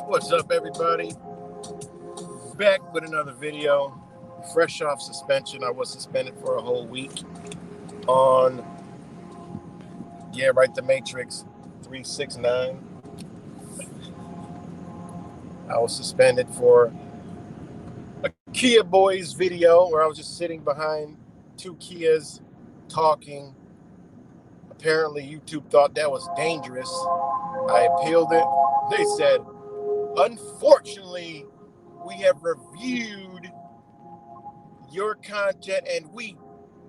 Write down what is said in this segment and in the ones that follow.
What's up, everybody? Back with another video. Fresh off suspension. I was suspended for a whole week on, The Matrix 369. I was suspended for a Kia Boys video where I was just sitting behind two Kias talking. Apparently, YouTube thought that was dangerous. I appealed it. They said, unfortunately, we have reviewed your content and we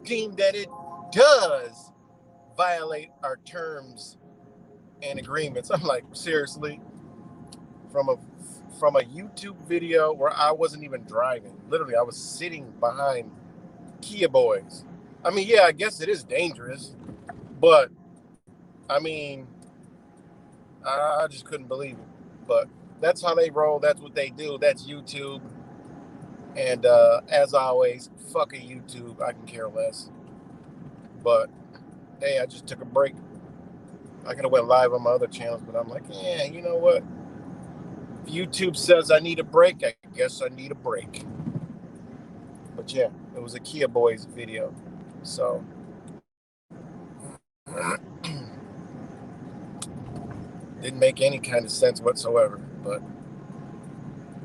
deem that it does violate our terms and agreements. I'm like, seriously? From a YouTube video where I wasn't even driving. Literally, I was sitting behind Kia Boys. I mean, yeah, I guess it is dangerous, but I mean, I just couldn't believe it. But that's how they roll. That's what they do. That's YouTube. And as always, fuck a YouTube. I can care less. But hey, I just took a break. I could have went live on my other channels, but I'm like, yeah, you know what? If YouTube says I need a break, I guess I need a break. But yeah, it was a Kia Boys video. So didn't make any kind of sense whatsoever. But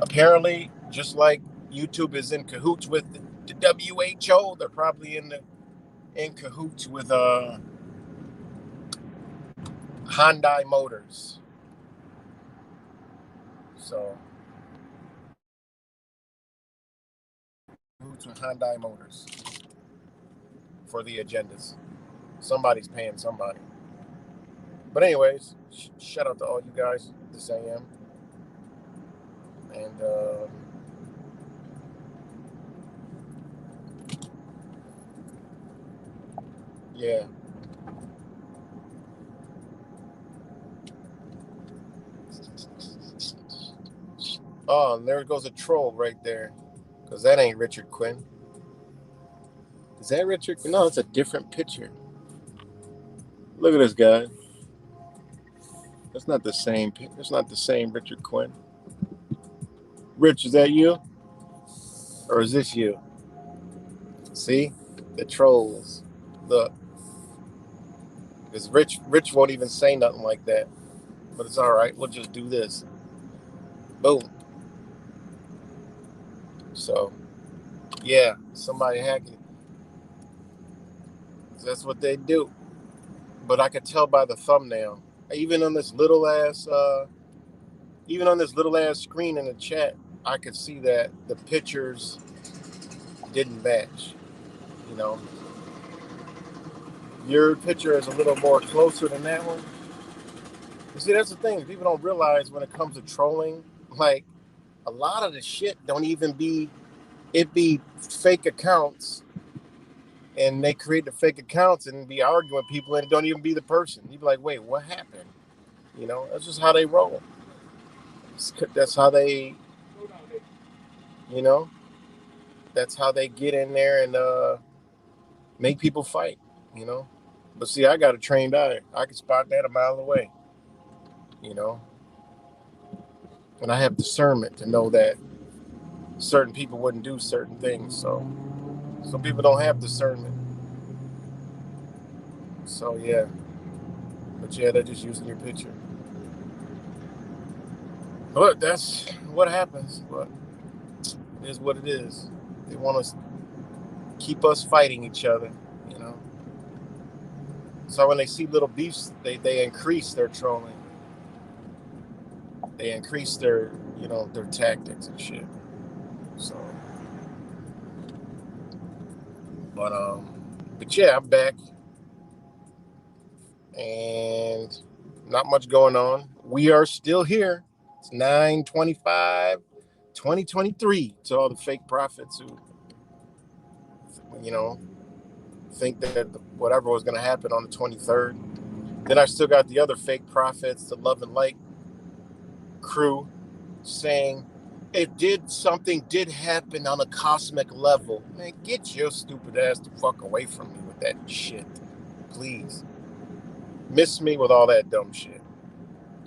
apparently, just like YouTube is in cahoots with the WHO, they're probably in cahoots with Hyundai Motors. So cahoots with Hyundai Motors for the agendas. Somebody's paying somebody. But anyways, shout out to all you guys. This AM. And yeah. Oh, and there goes a troll right there. Because that ain't Richard Quinn. Is that Richard? No, it's a different picture. Look at this guy. That's not the same. That's not the same Richard Quinn. Rich, is that you? Or is this you? See? The trolls. Look. Because Rich won't even say nothing like that. But it's all right. We'll just do this. Boom. So, yeah, somebody hacking. That's what they do. But I could tell by the thumbnail. Even on this little ass, screen in the chat, I could see that the pictures didn't match. You know, your picture is a little more closer than that one. You see, that's the thing. People don't realize when it comes to trolling, like a lot of the shit don't even be. It be fake accounts, and they create the fake accounts and be arguing with people, and it don't even be the person. You be like, wait, what happened? You know, that's just how they roll. That's how they, you know, that's how they get in there and make people fight. You know, but see, I got a trained eye. I can spot that a mile away. You know, and I have discernment to know that certain people wouldn't do certain things. So some people don't have discernment. So yeah, but yeah, they're just using your picture. But that's what happens. But it is what it is. They want to keep us fighting each other, you know. So when they see little beefs, they increase their trolling. They increase their, their tactics and shit. So, but yeah, I'm back, and not much going on. We are still here. It's 9/25, 2023. To all the fake prophets who, think that whatever was going to happen on the 23rd. Then I still got the other fake prophets, the Love and Light crew, saying something did happen on a cosmic level. Man, get your stupid ass the fuck away from me with that shit. Please. Miss me with all that dumb shit.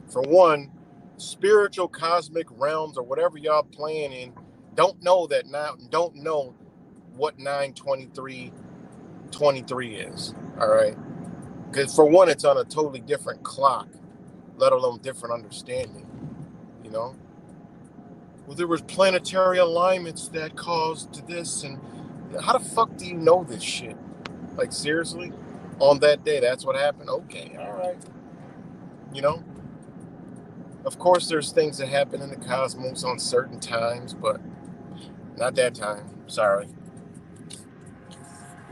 For one, spiritual cosmic realms or whatever y'all playing in don't know what 9/23/23 is. All right. Because for one, it's on a totally different clock, let alone different understanding. You know? Well, there was planetary alignments that caused this, and how the fuck do you know this shit? Like, seriously? On that day, that's what happened? Okay, all right. You know? Of course, there's things that happen in the cosmos on certain times, but not that time. Sorry.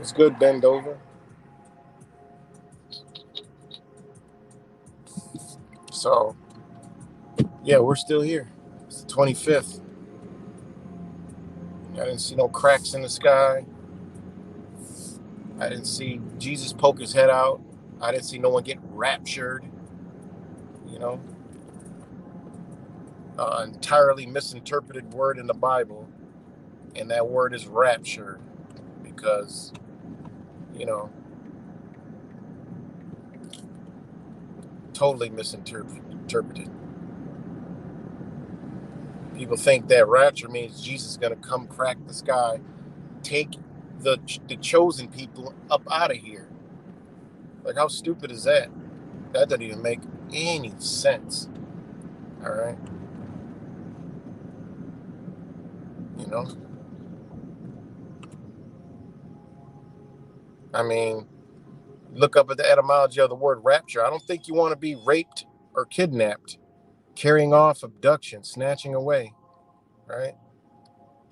It's good, bend over. So, yeah, we're still here. It's the 25th. I didn't see no cracks in the sky. I didn't see Jesus poke his head out. I didn't see no one get raptured. You know? Entirely misinterpreted word in the Bible, and that word is rapture, because, totally misinterpreted. People think that rapture means Jesus is going to come crack the sky, take the chosen people up out of here. Like, how stupid is that? That doesn't even make any sense. All right. You know? I mean, look up at the etymology of the word rapture. I don't think you want to be raped or kidnapped, carrying off, abduction, snatching away, right?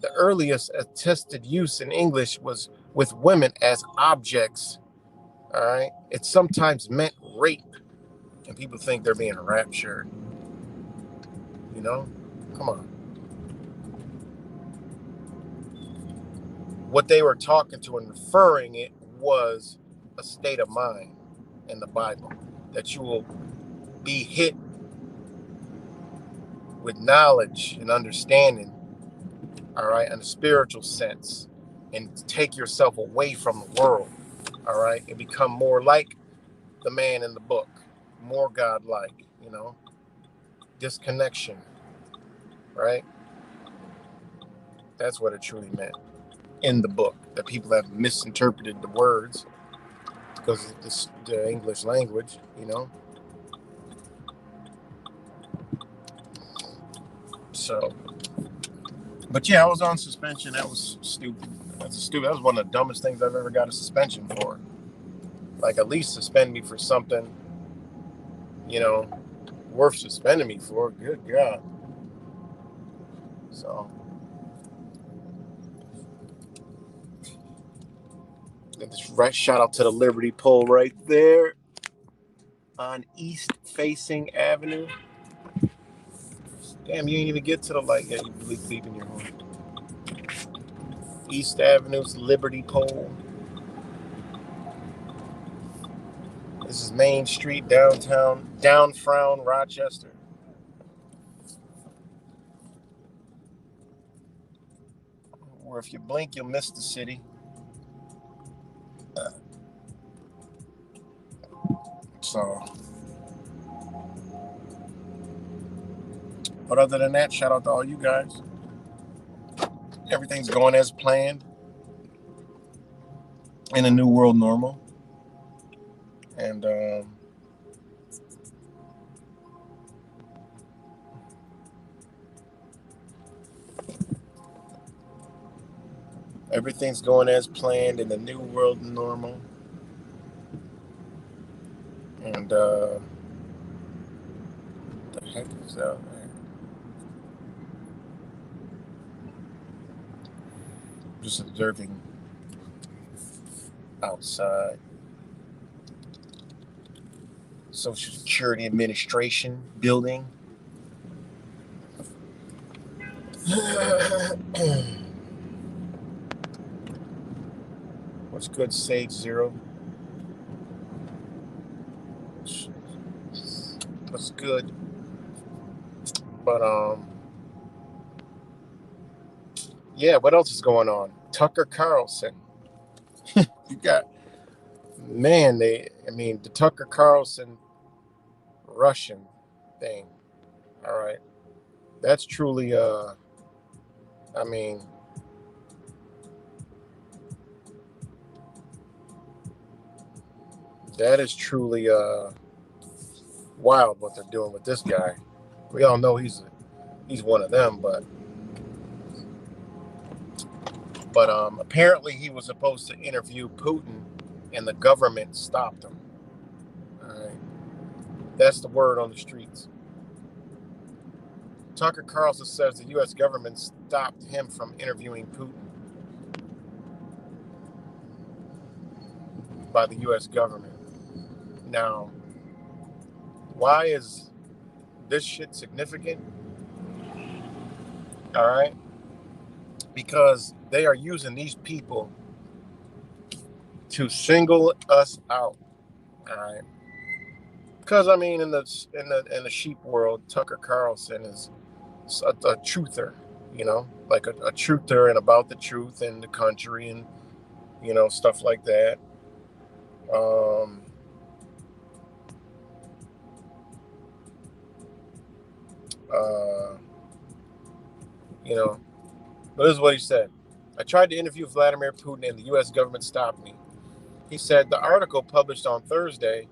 The earliest attested use in English was with women as objects, all right? It sometimes meant rape, and people think they're being raptured. You know? Come on. What they were talking to and referring it was a state of mind in the Bible, that you will be hit with knowledge and understanding, all right, in a spiritual sense. and take yourself away from the world, all right, and become more like the man in the book, more godlike, disconnection, right? That's what it truly meant in the book. That people have misinterpreted the words because of the English language, So, but yeah, I was on suspension. That was stupid. That was one of the dumbest things I've ever got a suspension for. Like, at least suspend me for something, worth suspending me for. Good God. So, right, shout out to the Liberty Pole right there on East Facing Avenue. Damn, you ain't even get to the light yet. You leaving your home. East Avenue's Liberty Pole. This is Main Street, downtown, Downfrown, Rochester. Or if you blink, you'll miss the city. So, but other than that, shout out to all you guys. Everything's going as planned in a new world normal. And everything's going as planned in the new world normal. And the heck is out there? Just observing outside. Social Security Administration building. What's good, Sage Zero? What's good? But yeah, what else is going on? Tucker Carlson. You got, man, the Tucker Carlson Russian thing. All right. That's truly that is truly wild what they're doing with this guy. We all know he's one of them, but apparently he was supposed to interview Putin and the government stopped him. All right. That's the word on the streets. Tucker Carlson says the U.S. government stopped him from interviewing Putin by the U.S. government. Now, why is this shit significant? All right. Because they are using these people to single us out. All right. Because in the sheep world, Tucker Carlson is a truther, like a truther and about the truth in the country and stuff like that. But this is what he said. I tried to interview Vladimir Putin and the U.S. government stopped me. He said the article published on Thursday,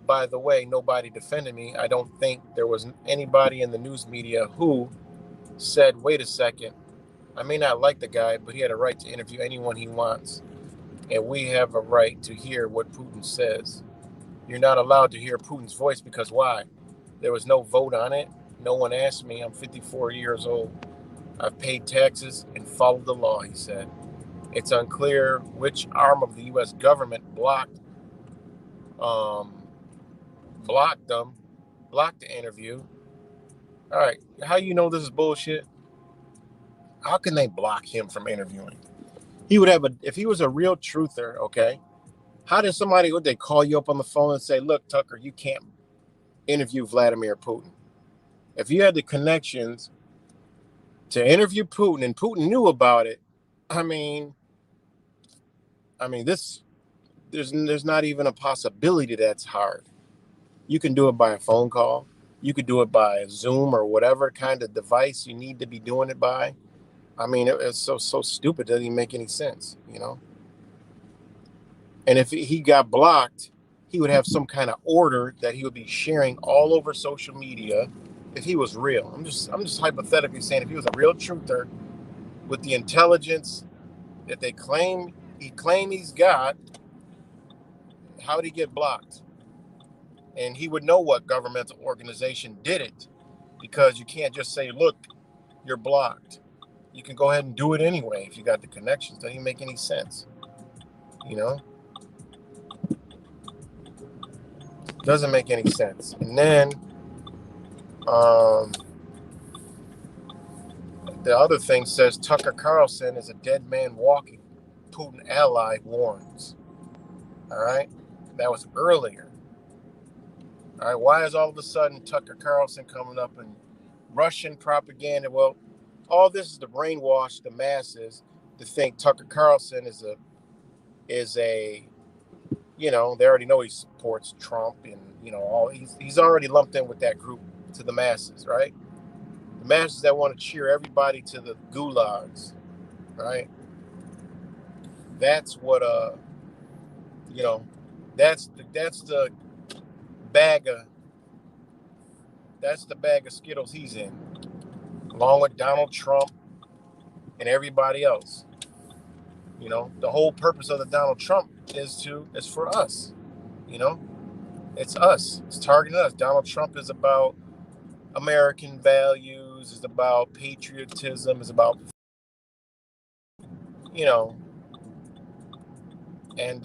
by the way, nobody defended me. I don't think there was anybody in the news media who said, wait a second, I may not like the guy, but he had a right to interview anyone he wants. And we have a right to hear what Putin says. You're not allowed to hear Putin's voice because why? There was no vote on it. No one asked me. I'm 54 years old. I've paid taxes and followed the law, he said. It's unclear which arm of the U.S. government blocked the interview. All right, how you know this is bullshit? How can they block him from interviewing? He would have if he was a real truther, okay? How did would they call you up on the phone and say, look, Tucker, you can't interview Vladimir Putin? If you had the connections to interview Putin and Putin knew about it, I mean, there's not even a possibility that's hard. You can do it by a phone call. You could do it by Zoom or whatever kind of device you need to be doing it by. I mean, it's so stupid. It doesn't even make any sense, you know. And if he got blocked, he would have some kind of order that he would be sharing all over social media. If he was real, I'm just hypothetically saying, if he was a real truther with the intelligence that he claim he's got, how did he get blocked? And he would know what governmental organization did it, because you can't just say, look, you're blocked. You can go ahead and do it anyway if you got the connections. Doesn't even make any sense, you know. Doesn't make any sense. And then the other thing says Tucker Carlson is a dead man walking. Putin ally warns. All right, that was earlier. All right, why is all of a sudden Tucker Carlson coming up and Russian propaganda? Well, all this is to brainwash the masses to think Tucker Carlson is a you know, they already know he supports Trump, and you know, he's already lumped in with that group to the masses, right? The masses that want to cheer everybody to the gulags, right? That's what you know, that's the bag of Skittles he's in, along with Donald Trump and everybody else. You know, the whole purpose of the Donald Trump is for us. You know, it's us. It's targeting us. Donald Trump is about American values. Is about patriotism. Is about, you know, and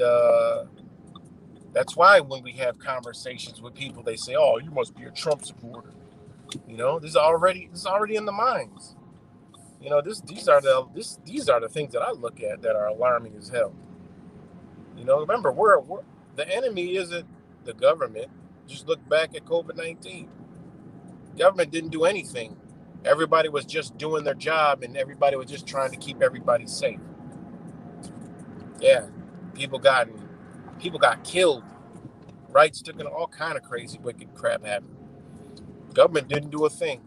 that's why when we have conversations with people, they say, "Oh, you must be a Trump supporter." You know, this is already in the minds. You know, these are the things that I look at that are alarming as hell. You know, remember, we're the enemy isn't the government. Just look back at COVID-19. Government didn't do anything. Everybody was just doing their job, and everybody was just trying to keep everybody safe. Yeah, people got killed. Rights took, and all kind of crazy, wicked crap happened. Government didn't do a thing.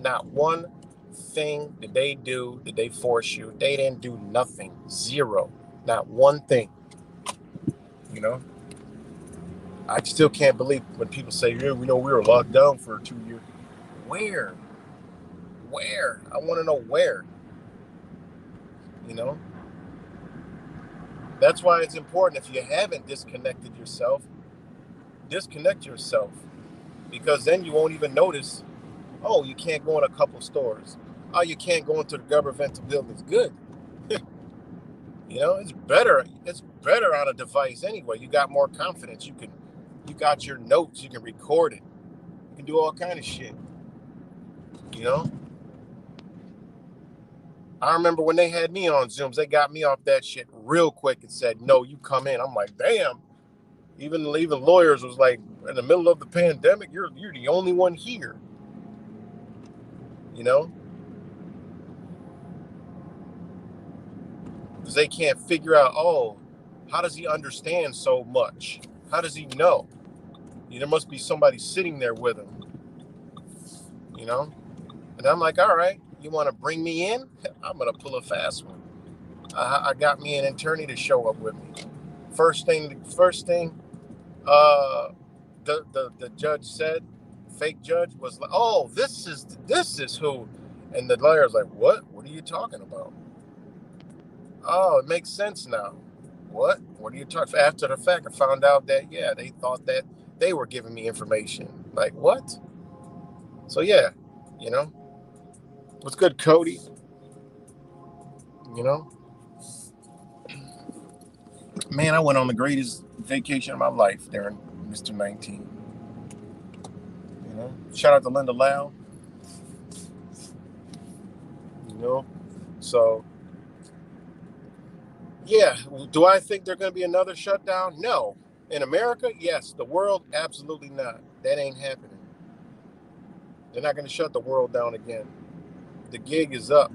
Not one thing did they do. Did they force you? They didn't do nothing. Zero. Not one thing. You know. I still can't believe when people say, "Yeah, we know we were locked down for 2 years." Where? Where? I want to know where. You know. That's why it's important, if you haven't disconnected yourself, disconnect yourself, because then you won't even notice. Oh, you can't go in a couple stores. Oh, you can't go into the governmental buildings. Good. You know, it's better. It's better on a device anyway. You got more confidence. You got your notes. You can record it. You can do all kind of shit. You know. I remember when they had me on Zooms, they got me off that shit real quick and said, "No, you come in." I'm like, damn. Even lawyers was like, in the middle of the pandemic, you're the only one here. You know, because they can't figure out. Oh, how does he understand so much? How does he know? There must be somebody sitting there with him. You know, and I'm like, all right, you want to bring me in? I'm gonna pull a fast one. I got me an attorney to show up with me. First thing, the judge said, fake judge was like, "Oh, this is who," and the lawyer's like, "What? What are you talking about?" Oh, it makes sense now. What? What are you talking? After the fact, I found out that, yeah, they thought that they were giving me information. Like, what? So yeah, you know, what's good, Cody? You know, man, I went on the greatest vacation of my life during Mr. 19. You know, shout out to Linda Lau. You know, so yeah, do I think there's going to be another shutdown? No. In America, yes. The world, absolutely not. That ain't happening. They're not going to shut the world down again. The gig is up.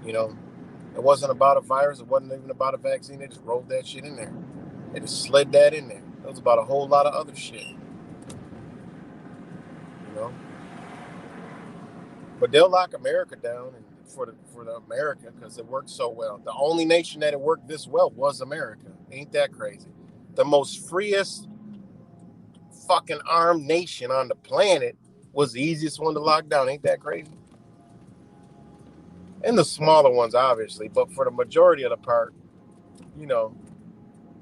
You know, It wasn't about a virus. It wasn't even about a vaccine. They just rolled that shit in there. They just slid that in there. It was about a whole lot of other shit. You know? But they'll lock America down for the America because it worked so well. The only nation that it worked this well was America. Ain't that crazy? The most freest fucking armed nation on the planet was the easiest one to lock down. Ain't that crazy? And the smaller ones, obviously, but for the majority of the part, you know,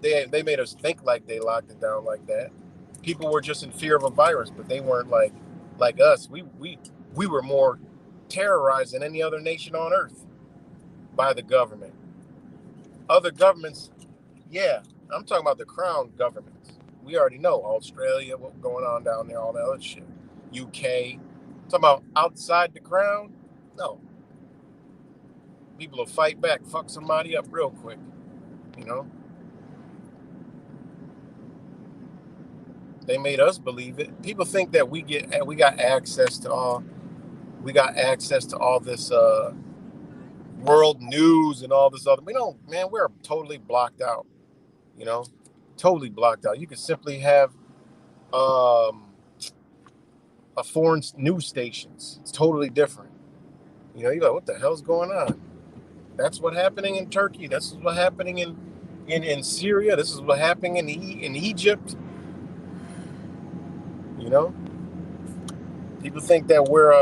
they made us think like they locked it down like that. People were just in fear of a virus, but they weren't like us. We were more terrorized than any other nation on earth by the government. Other governments, yeah, I'm talking about the crown governments. We already know Australia, what's going on down there, all that other shit. UK, talking about outside the crown, no. People will fight back, fuck somebody up real quick, you know. They made us believe it. People think that we got access to all this world news and all this other. We don't, man. We're totally blocked out. You know, totally blocked out. You could simply have a foreign news stations. It's totally different. You know, you're like, what the hell's going on? That's what's happening in Turkey. This is what's happening in Syria. This is what's happening in Egypt. You know, people think that we're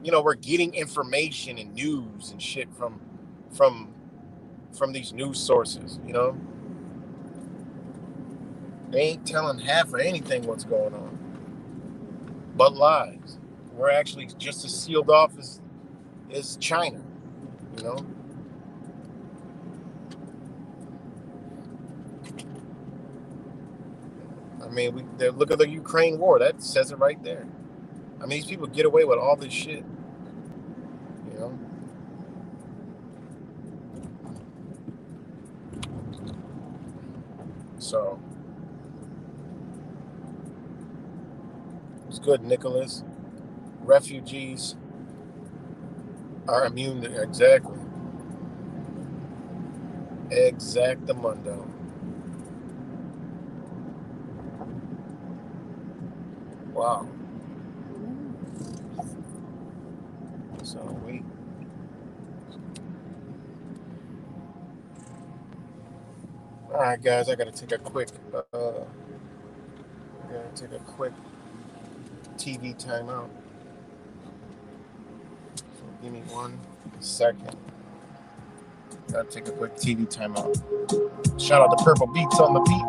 you know, we're getting information and news and shit from these news sources. You know, they ain't telling half of anything what's going on, but lies. We're actually just as sealed off as China. You know. I mean, look at the Ukraine war. That says it right there. I mean, these people get away with all this shit. You know? So, it's good, Nicholas. Refugees are immune to, exactly. Exactamundo. Wow. So all right, guys, I gotta take a quick TV timeout. So give me 1 second. Gotta take a quick TV timeout. Shout out to Purple Beats on the beat.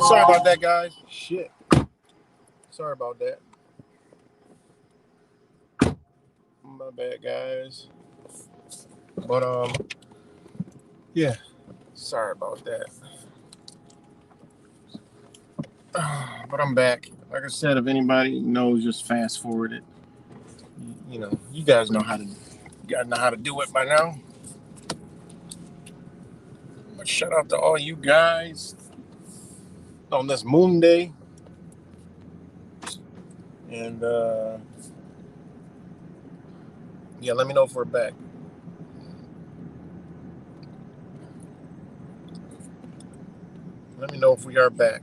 Sorry about that, guys. Shit. Sorry about that. My bad, guys. But yeah. Sorry about that. But I'm back. Like I said, if anybody knows, just fast forward it. You know, you guys know how to do it by now. But shout out to all you guys on this moon day. And yeah, let me know if we're back. Let me know if we are back.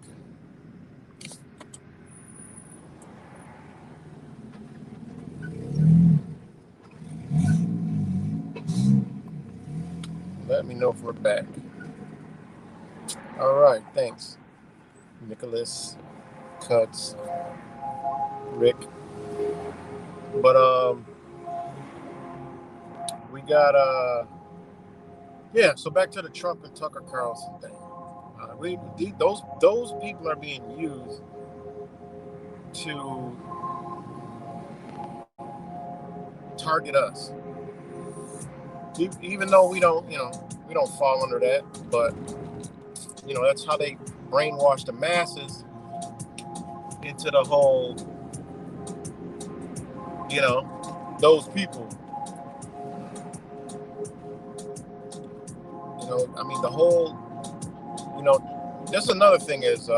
Let me know if we're back. All right, thanks. Nicholas Cuts. Rick. But we got so back to the Trump and Tucker Carlson thing. Those people are being used to target us. Even though we don't fall under that, but that's how they brainwash the masses into the whole, those people. The whole, that's another thing is,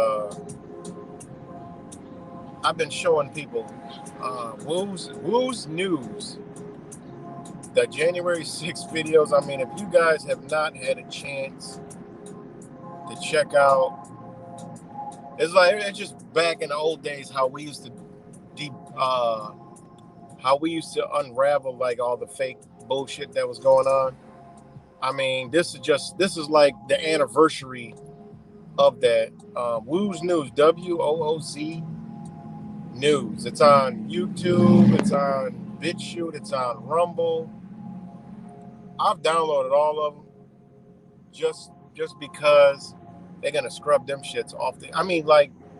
I've been showing people, Woo's News, the January 6th videos. If you guys have not had a chance to check out, it's just back in the old days how we used to unravel like all the fake bullshit that was going on. This is like the anniversary of that. Woo's News, WOOZ News. It's on YouTube, it's on BitChute, it's on Rumble. I've downloaded all of them just because they're gonna scrub them shits off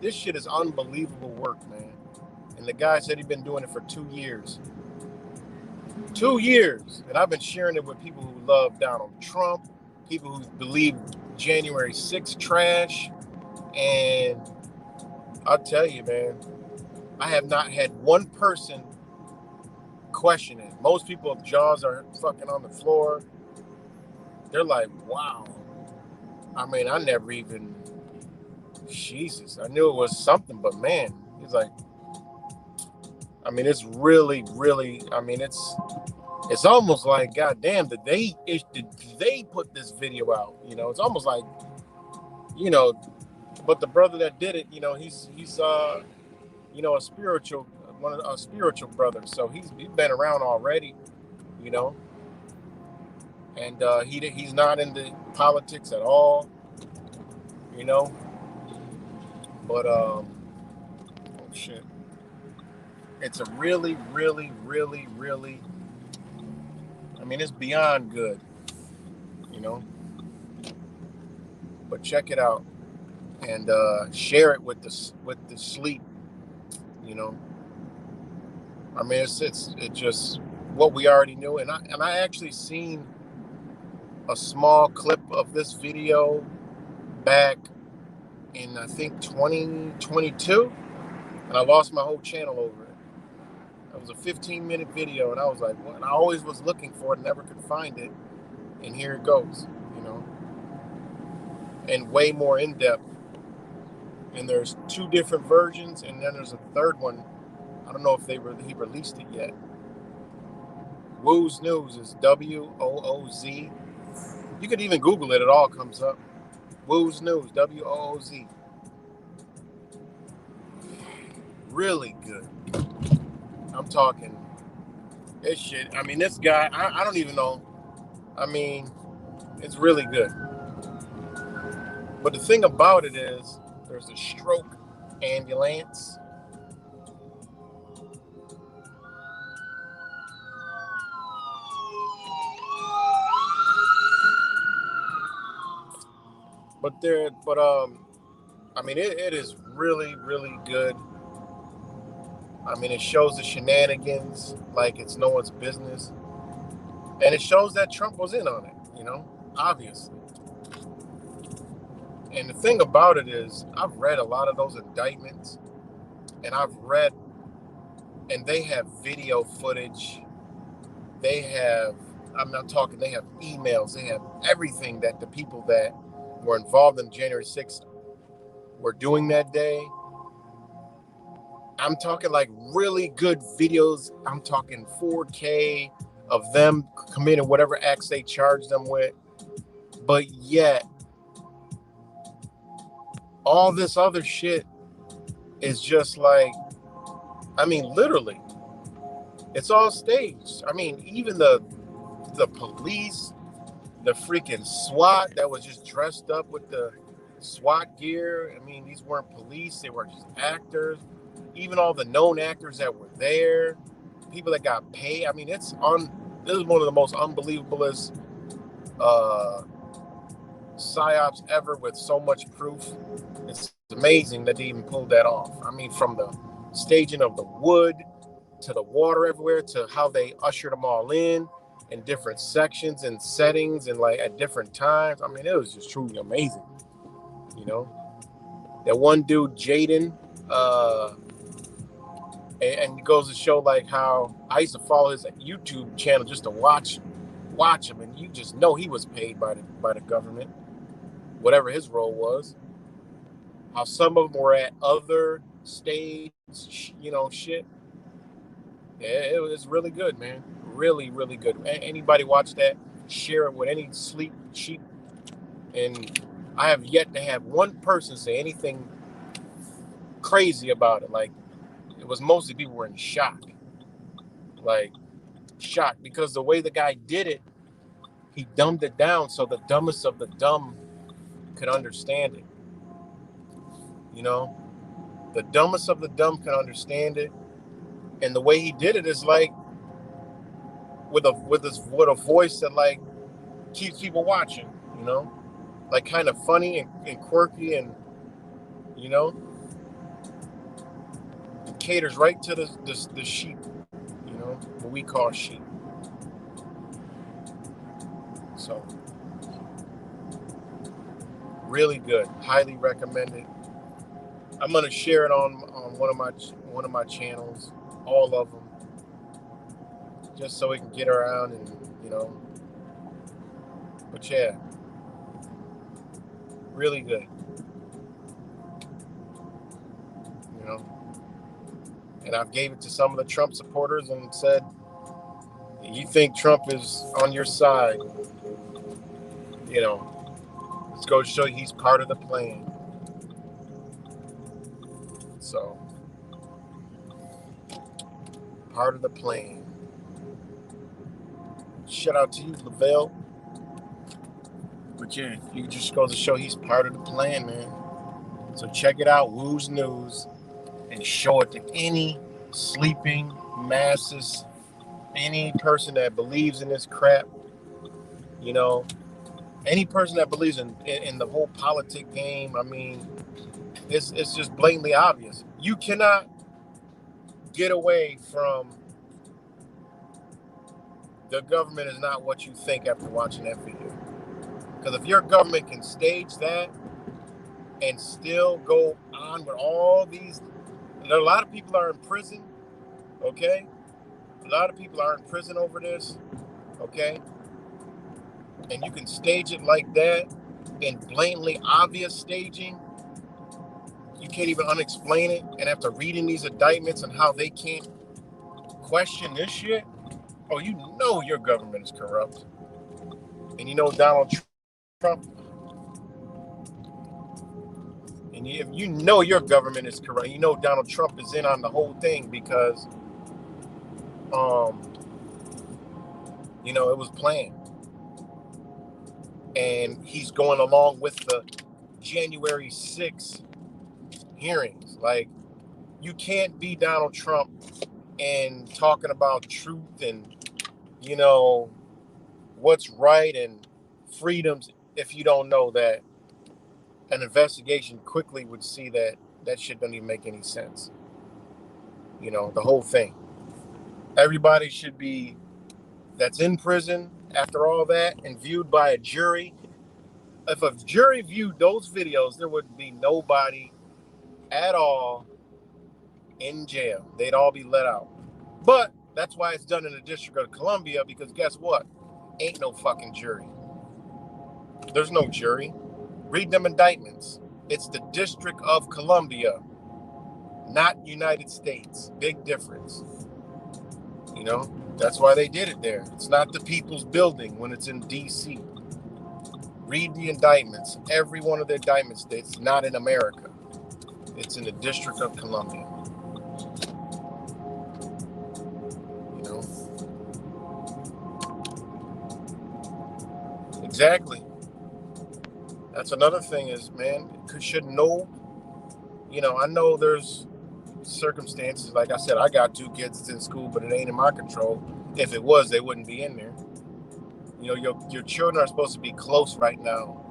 this shit is unbelievable work, man. And the guy said he'd been doing it for 2 years. 2 years. And I've been sharing it with people who love Donald Trump, people who believe January 6th trash. And I'll tell you, man, I have not had one person question it. Most people's jaws are fucking on the floor. They're like, wow. I never even, Jesus, I knew it was something, but man, it's like, it's really, really, it's almost like, goddamn, did they put this video out? It's almost like, but the brother that did it, he's a spiritual brother, so he's been around already, and he's not into politics at all, but shit, it's a really, really, really, really, it's beyond good, but check it out and share it with the sleep, it's just what we already knew. And I actually seen a small clip of this video back in, I think, 2022, and I lost my whole channel over it. It was a 15-minute video, and I was like, what? And I always was looking for it, never could find it, and here it goes, and way more in-depth. And there's 2 different versions, and then there's a third one. I don't know if he released it yet. Woo's News is WOOZ. You could even Google it; it all comes up. Woo's News, WOOZ. Really good. I'm talking this shit. This guy, I don't even know. It's really good. But the thing about it is, there's a stroke ambulance. It is really, really good. It shows the shenanigans like it's no one's business. And it shows that Trump was in on it, obviously. And the thing about it is, I've read a lot of those indictments, and they have video footage. They have emails. They have everything that the people that were involved in January 6th were doing that day. I'm talking like really good videos. I'm talking 4K of them committing whatever acts they charged them with. But yet, all this other shit is just like, literally, it's all staged. Even the police, the freaking SWAT that was just dressed up with the SWAT gear. These weren't police, they were just actors. even all the known actors that were there, people that got paid. I mean, this is one of the most unbelievablest psyops ever with so much proof. It's amazing that they even pulled that off. I mean, from the staging of the wood to the water everywhere to how they ushered them all in different sections and settings and like at different times. I mean, it was just truly amazing. You know, that one dude, Jaden, and it goes to show like how I used to follow his YouTube channel just to watch him, and you just know he was paid by the government, whatever his role was. How some of them were at other stage, shit. Yeah, it was really good, man. Really, really good. Anybody watch that? Share it with any sleep sheep. And I have yet to have one person say anything crazy about it. Like, it was mostly people were in shock. Like, shocked because the way the guy did it, he dumbed it down so the dumbest of the dumb could understand it. You know, the dumbest of the dumb can understand it, and the way he did it is like with a voice that like keeps people watching. You know, like kind of funny and quirky, and you know, it caters right to the sheep. You know, what we call sheep. So, really good. Highly recommended. I'm gonna share it on one of my channels, all of them, just so we can get around and But yeah, really good. You know, and I've gave it to some of the Trump supporters and said, "You think Trump is on your side? You know, let's go show you he's part of the plan." So, part of the plan. Shout out to you, Lavelle. But yeah, you just go to show he's part of the plan, man. So check it out, Woo's News, and show it to any sleeping masses, any person that believes in this crap, any person that believes in the whole politic game. I mean, it's just blatantly obvious. You cannot get away from the government is not what you think after watching that video. Because if your government can stage that and still go on with all these, a lot of people are in prison, okay? A lot of people are in prison over this, okay? And you can stage it like that in blatantly obvious staging. You can't even unexplain it. And after reading these indictments and how they can't question this shit, oh, you know your government is corrupt. And you know Donald Trump. And if you know your government is corrupt, you know Donald Trump is in on the whole thing because, it was planned. And he's going along with the January 6th hearings. Like, you can't be Donald Trump and talking about truth and, what's right and freedoms if you don't know that an investigation quickly would see that shit doesn't even make any sense. The whole thing. Everybody should be, that's in prison after all that and viewed by a jury. If a jury viewed those videos, there would be nobody at all in jail. They'd all be let out. But that's why it's done in the District of Columbia, because guess what? Ain't no fucking jury. There's no jury. Read them indictments. It's the District of Columbia, not United States. Big difference. That's why they did it there. It's not the People's Building when it's in D.C. Read the indictments. Every one of the indictments, it's not in America. It's in the District of Columbia. Exactly. That's another thing is, man, should know, I know there's circumstances. Like I said, I got 2 kids that's in school, but it ain't in my control. If it was, they wouldn't be in there. You know, your children are supposed to be close right now.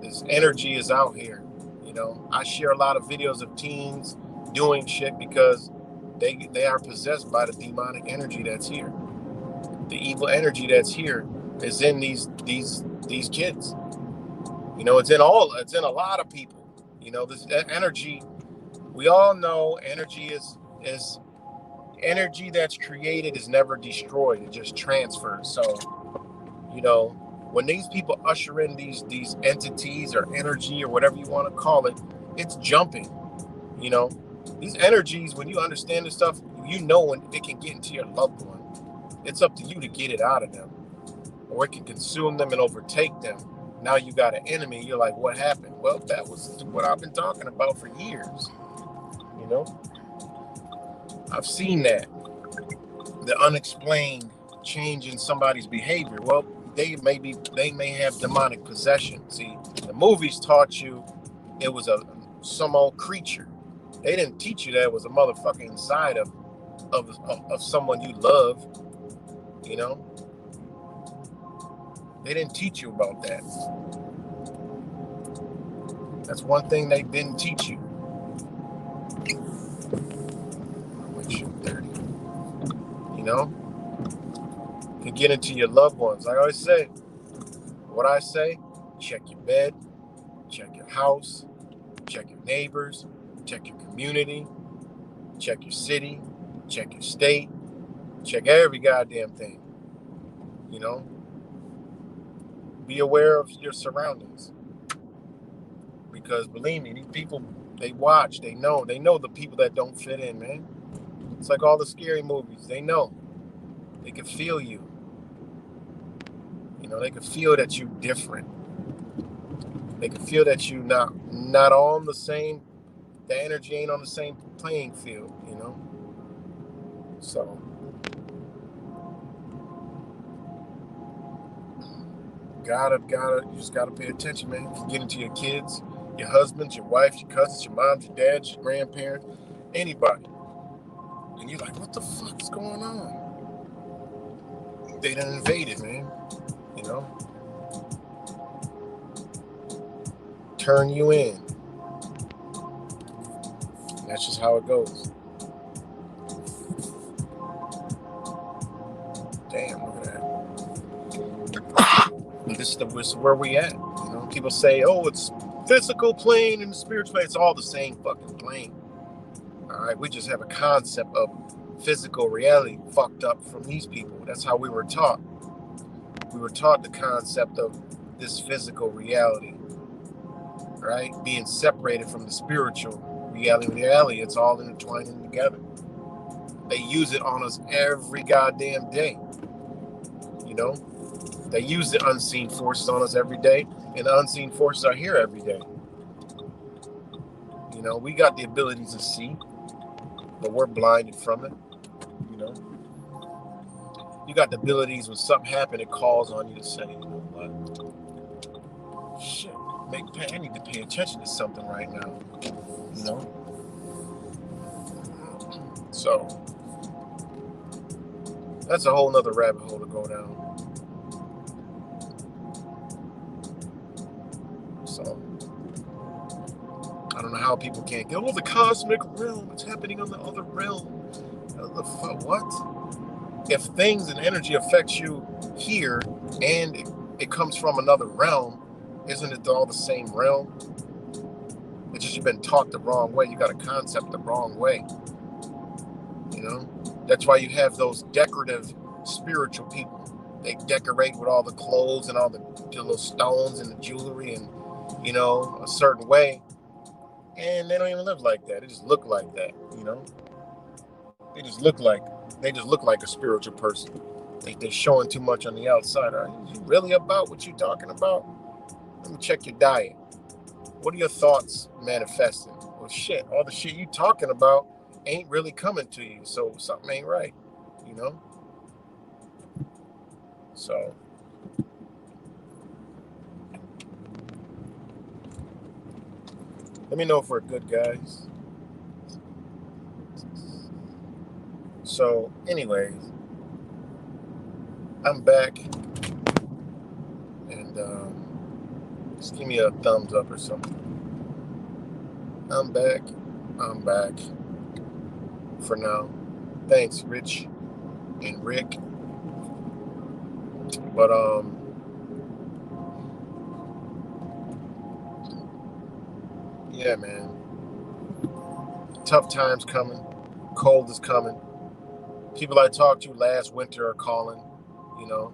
This energy is out here. You know, I share a lot of videos of teens doing shit because they are possessed by the demonic energy that's here. The evil energy that's here is in these kids. You know, it's in a lot of people. You know, this energy, we all know energy is energy that's created is never destroyed. It just transfers. So, you know, when these people usher in these entities or energy or whatever you want to call it, it's jumping. You know, these energies, when you understand this stuff, you know when it can get into your loved one. It's up to you to get it out of them, or it can consume them and overtake them. Now you got an enemy. You're like, what happened? Well, that was what I've been talking about for years. You know, I've seen that. The unexplained change in somebody's behavior. Well, they may have demonic possession. See, the movies taught you it was some old creature. They didn't teach you that it was a motherfucker inside of someone you love. You know, they didn't teach you about that. That's one thing they didn't teach you. You know, to get into your loved ones. Like I always say, what I say, check your bed, check your house, check your neighbors, check your community, check your city, check your state, check every goddamn thing. You know, be aware of your surroundings. Because believe me, these people, they watch, they know the people that don't fit in, man. It's like all the scary movies. They know. They can feel you. You know, they can feel that you're different. They can feel that you're not on the same, the energy ain't on the same playing field, you know? So, you just gotta pay attention, man. You can get into your kids, your husbands, your wife, your cousins, your moms, your dads, your grandparents, anybody. And you're like, what the fuck is going on? They done invaded, man. You know? Turn you in. And that's just how it goes. Damn, look at that. And this is where we at. You know, people say, oh, it's physical plane and spiritual plane. It's all the same fucking plane. All right, we just have a concept of physical reality fucked up from these people. That's how we were taught. We were taught the concept of this physical reality, right? Being separated from the spiritual reality. It's all intertwining together. They use it on us every goddamn day. You know, they use the unseen forces on us every day, and the unseen forces are here every day. You know, we got the ability to see, but we're blinded from it. You know, you got the abilities when something happened, it calls on you to say, you know what? Shit, I need to pay attention to something right now. You know? So, that's a whole nother rabbit hole to go down. So, I don't know how people can't go, oh, the cosmic realm, it's happening on the other realm. What? If things and energy affects you here and it comes from another realm, isn't it all the same realm? It's just you've been taught the wrong way. You got a concept the wrong way. You know? That's why you have those decorative spiritual people. They decorate with all the clothes and all the little stones and the jewelry and, you know, a certain way. And they don't even live like that. They just look like that, you know? They just look like a spiritual person. They're showing too much on the outside. Are you really about what you're talking about? Let me check your diet. What are your thoughts manifesting? Well, shit, all the shit you talking about ain't really coming to you. So something ain't right, you know? So let me know if we're good, guys. So, anyways, I'm back, and just give me a thumbs up or something. I'm back for now. Thanks, Rich and Rick. But yeah, man. Tough times coming. Cold is coming. People I talked to last winter are calling, you know,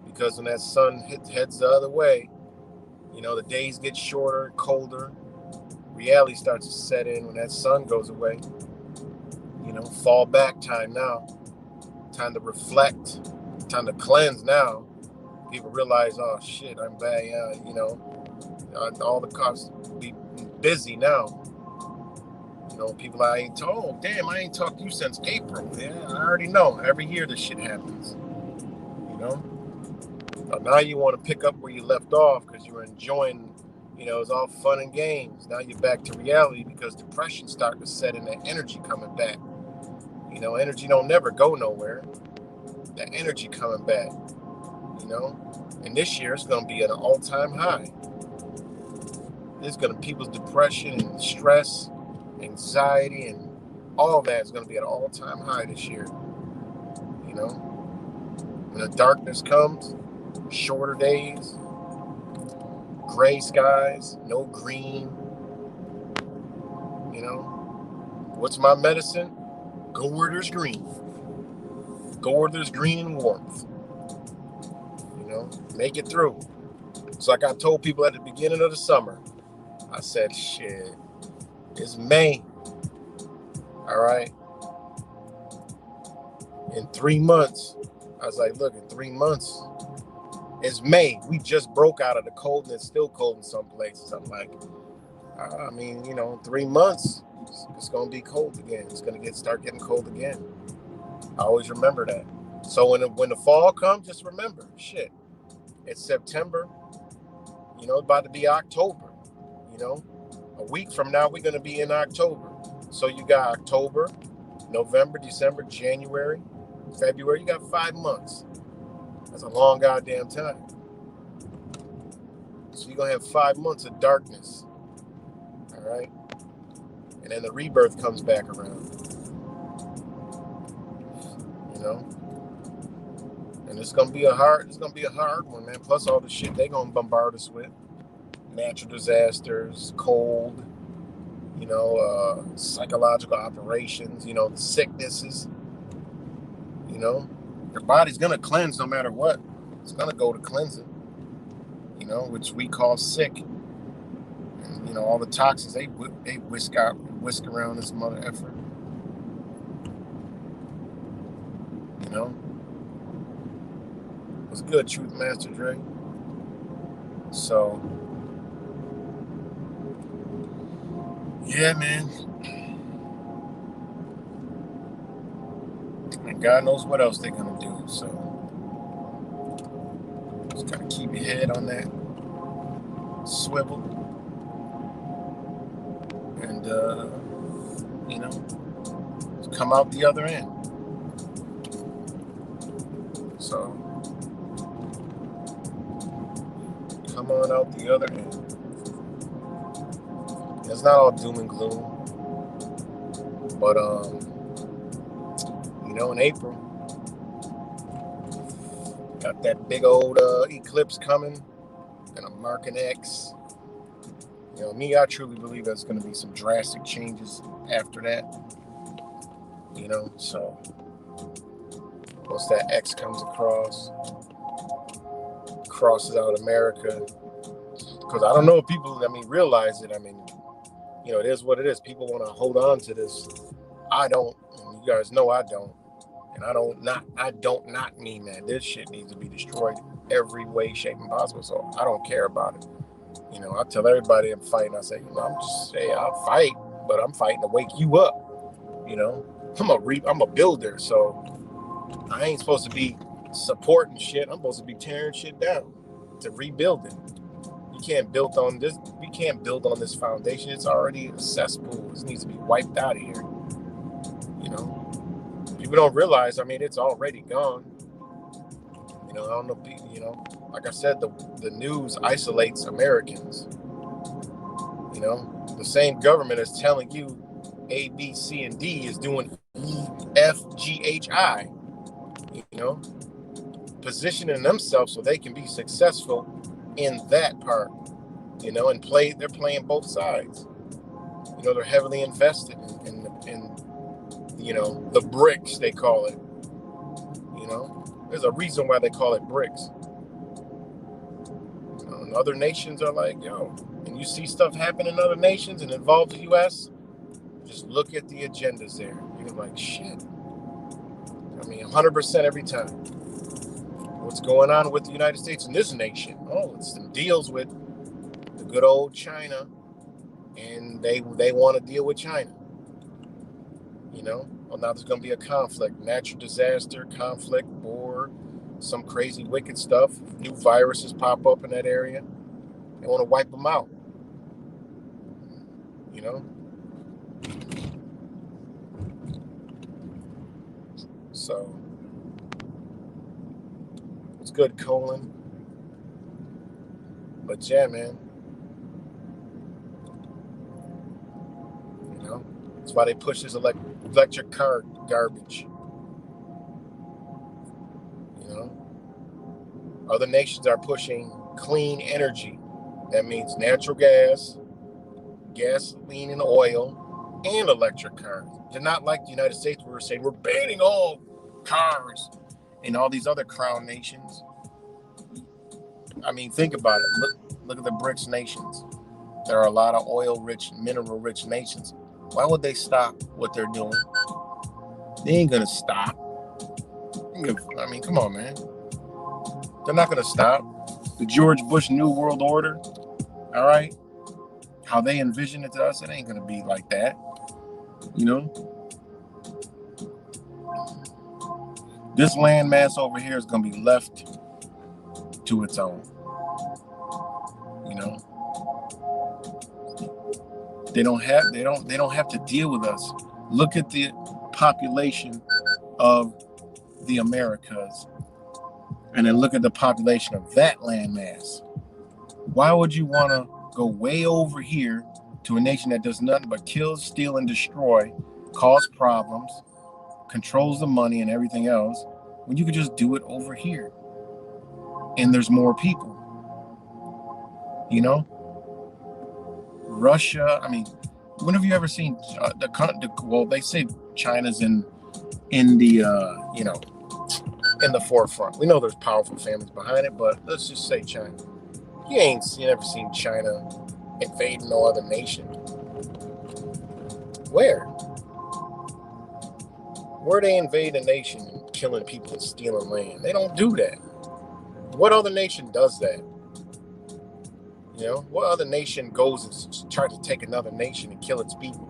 because when that sun heads the other way, you know, the days get shorter, colder. Reality starts to set in when that sun goes away. You know, fall back time now. Time to reflect. Time to cleanse now. People realize, oh shit, I'm bad. You know, all the cops be busy now. You know, people I ain't told. Damn, I ain't talked to you since April. Yeah, I already know. Every year this shit happens. You know? Now you want to pick up where you left off because you were enjoying, you know, it's all fun and games. Now you're back to reality because depression's starting to set in, that energy coming back. You know, energy don't never go nowhere. That energy coming back, you know? And this year it's going to be at an all-time high. There's going to people's depression and stress, anxiety, and all that is going to be at an all-time high this year. You know, when the darkness comes, shorter days, gray skies, no green. You know, what's my medicine? Go where there's green. Go where there's green and warmth. You know, make it through. So like I told people at the beginning of the summer, I said, shit, it's May. All right. In 3 months, I was like, look, in 3 months, it's May. We just broke out of the cold and it's still cold in some places. I'm like, I mean, you know, 3 months, it's going to be cold again. It's going to start getting cold again. I always remember that. So when the fall comes, just remember, shit, it's September. You know, it's about to be October. You know, a week from now, we're going to be in October. So you got October, November, December, January, February. You got 5 months. That's a long goddamn time. So you're going to have 5 months of darkness. All right? And then the rebirth comes back around. You know? And it's going to be a hard one, man. Plus all the shit they going to bombard us with. Natural disasters, cold, you know, psychological operations, you know, the sicknesses. You know, your body's going to cleanse no matter what. It's going to go to cleansing, you know, which we call sick. And, you know, all the toxins, they whisk around this mother effer. You know? What's good, Truth Master Dre? So, yeah, man. And God knows what else they're going to do. So, just got to keep your head on that swivel. And, you know, come out the other end. So, come on out the other end. It's not all doom and gloom. But, you know, in April, got that big old eclipse coming and I'm marking X. You know, me, I truly believe there's going to be some drastic changes after that. You know, so once that X comes across, crosses out America, because I don't know if people, realize it. You know, it is what it is. People want to hold on to this. I don't. And you guys know I don't. And I don't not mean that. This shit needs to be destroyed every way, shape, and possible. So I don't care about it. You know, I tell everybody I'm fighting. I say, you know, I'll fight, but I'm fighting to wake you up. You know, I'm a builder, so I ain't supposed to be supporting shit. I'm supposed to be tearing shit down to rebuild it. You can't build on this. We can't build on this foundation. It's already a cesspool. It needs to be wiped out of here. You know, people People don't realize, I mean, it's already gone. I don't know, like I said, the news isolates Americans. The same government is telling you A, B, C, and D is doing E, F, G, H, I, positioning themselves so they can be successful in that part, and they're playing both sides. They're heavily invested in the BRICS, they call it. There's a reason why they call it BRICS. And other nations are like, and you see stuff happen in other nations and involve the U.S., just look at the agendas there. You're like, shit. 100% every time. What's going on with the United States and this nation? Oh, it's some deals with the good old China, and they want to deal with China. Well, now there's going to be a conflict, natural disaster, conflict, war, some crazy wicked stuff. New viruses pop up in that area. They want to wipe them out. So it's good, Colin. But yeah, man. That's why they push this electric car garbage. Other nations are pushing clean energy. That means natural gas, gasoline and oil, and electric cars. They're not like the United States where we're saying we're banning all cars in all these other crown nations. Think about it. Look at the BRICS nations. There are a lot of oil-rich, mineral-rich nations. Why would they stop what they're doing? They ain't gonna stop. Come on, man. They're not gonna stop. The George Bush New World Order, all right? How they envision it to us, it ain't gonna be like that. This landmass over here is gonna be left to its own. They don't have to deal with us. Look at the population of the Americas, and then look at the population of that landmass. Why would you want to go way over here to a nation that does nothing but kill, steal, and destroy, cause problems, controls the money and everything else, when you could just do it over here? And there's more people. Russia, when have you ever seen they say China's in the in the forefront. We know there's powerful families behind it, but let's just say China. You never seen China invading no other nation. Where they invade a nation and killing people and stealing land? They don't do that. What other nation does that? What other nation goes and tries to take another nation and kill its people?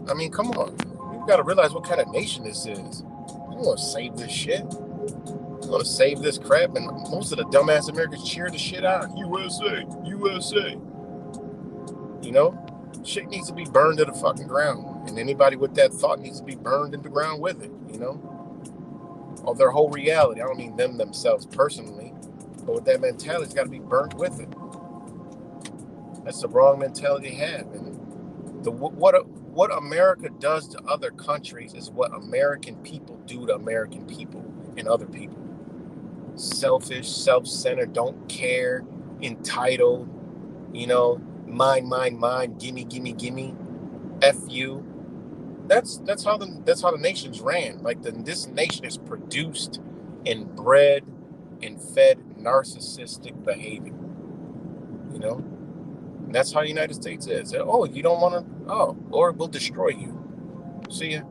Come on. We've got to realize what kind of nation this is. We want to save this shit. We want to save this crap, and most of the dumbass Americans cheer the shit out. USA, USA. Shit needs to be burned to the fucking ground, and anybody with that thought needs to be burned into the ground with it. Of their whole reality. I don't mean them themselves personally, but with that mentality, it's got to be burnt with it. That's the wrong mentality to have. And what America does to other countries is what American people do to American people and other people. Selfish, self-centered, don't care, entitled, mine, gimme, F you. That's how the nations ran. This nation is produced and bred and fed narcissistic behavior. And that's how the United States is. Oh, you don't want to? Oh, or we'll destroy you. See ya.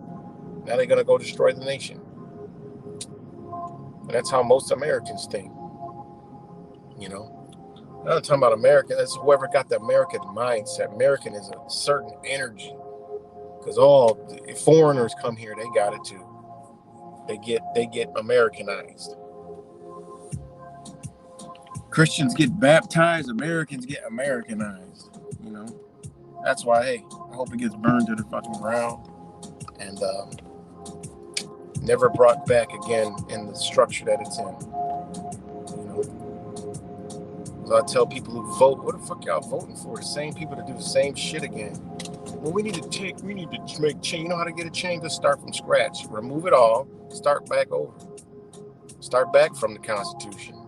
Now they're gonna go destroy the nation. And that's how most Americans think. I'm not talking about American. That's whoever got the American mindset. American is a certain energy. Because if foreigners come here, they got it too. They get Americanized. Christians get baptized, Americans get Americanized. That's why, hey, I hope it gets burned to the fucking ground. And never brought back again in the structure that it's in. So I tell people who vote, what the fuck y'all voting for? The same people to do the same shit again. Well, we need to make change. You know how to get a change? Let's start from scratch. Remove it all. Start back over. Start back from the Constitution.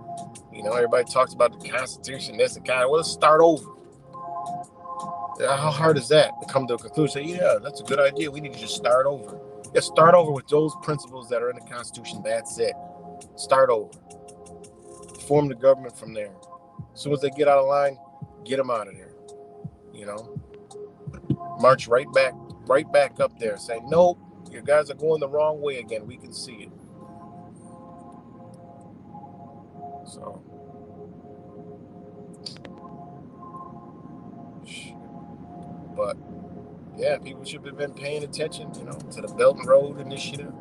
Everybody talks about the Constitution, this and kind. Well, let's start over. How hard is that to come to a conclusion? Yeah, that's a good idea. We need to just start over. Yeah, start over with those principles that are in the Constitution. That's it. Start over. Form the government from there. As soon as they get out of line, get them out of there. March right back up there. Say, nope, you guys are going the wrong way again. We can see it. So, but yeah, people should have been paying attention, to the Belt and Road Initiative,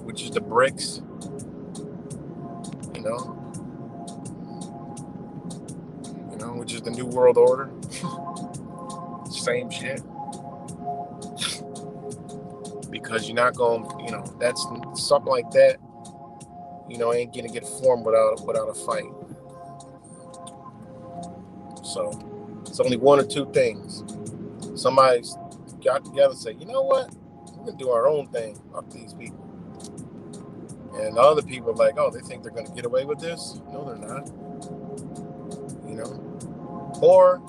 which is the BRICS, which is the New World Order. Same shit. Because you're not going, that's something like that, ain't gonna get formed without a fight. So it's only one or two things. Somebody's got together and say, you know what? We're gonna do our own thing off these people. And the other people are like, oh, they think they're gonna get away with this? No, they're not. Or,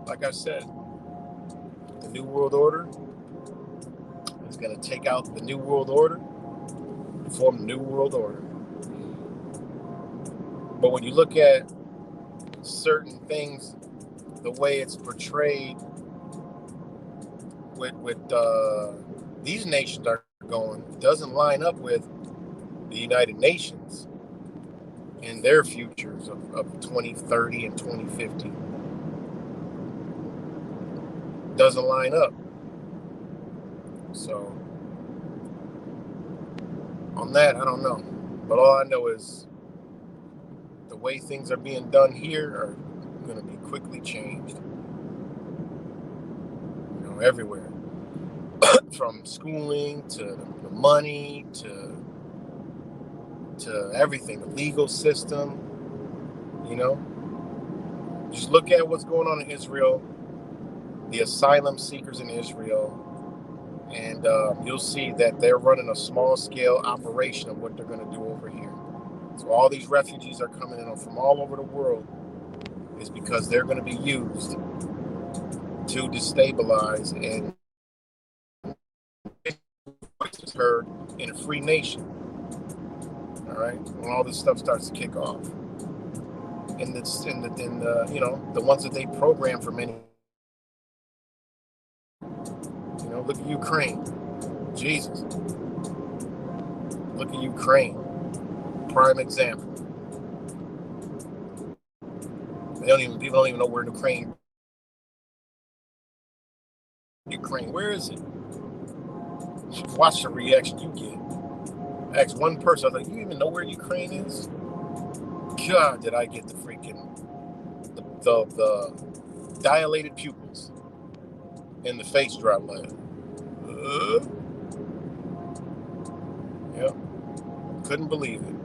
like I said, the New World Order is gonna take out the New World Order and form the New World Order. But when you look at certain things, the way it's portrayed with these nations are going, it doesn't line up with the United Nations and their futures of 2030 and 2050. Doesn't line up. So on that, I don't know. But all I know is the way things are being done here are going to be quickly changed. Everywhere. From schooling to the money to everything, the legal system. Just look at what's going on in Israel, the asylum seekers in Israel, and you'll see that they're running a small-scale operation of what they're going to do over here. So all these refugees are coming in from all over the world is because they're going to be used to destabilize and voices heard in a free nation. All right, when all this stuff starts to kick off, and the ones that they program for many. Look at Ukraine. Jesus. Look at Ukraine. Prime example. People don't even know where Ukraine. Where is it? Watch the reaction you get. Ask one person, I was like, you even know where Ukraine is? God, did I get the freaking the dilated pupils and the face drop like. Yep. Couldn't believe it.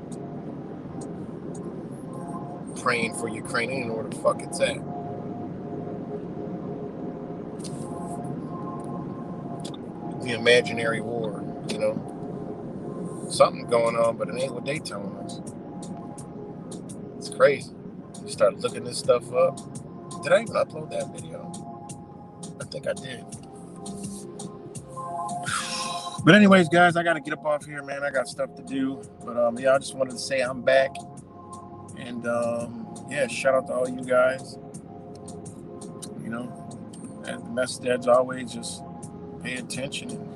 Praying for Ukraine, ain't know where the fuck it's at. The imaginary war, Something going on, but it ain't what they telling us. It's crazy. You start looking this stuff up. Did I even upload that video? I think I did. But anyways, guys, I got to get up off here, man. I got stuff to do. But, I just wanted to say I'm back. And, shout out to all you guys. And the message, as always, just pay attention. And,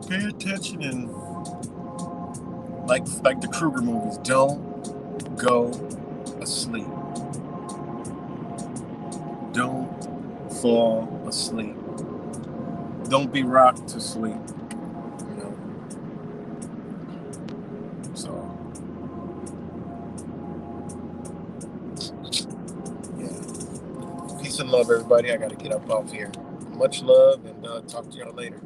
pay attention and, like the Kruger movies, don't go asleep. Don't fall asleep. Don't be rocked to sleep. So, yeah. Peace Peace and love, everybody. I got to get up off here. Much love, and talk to y'all later.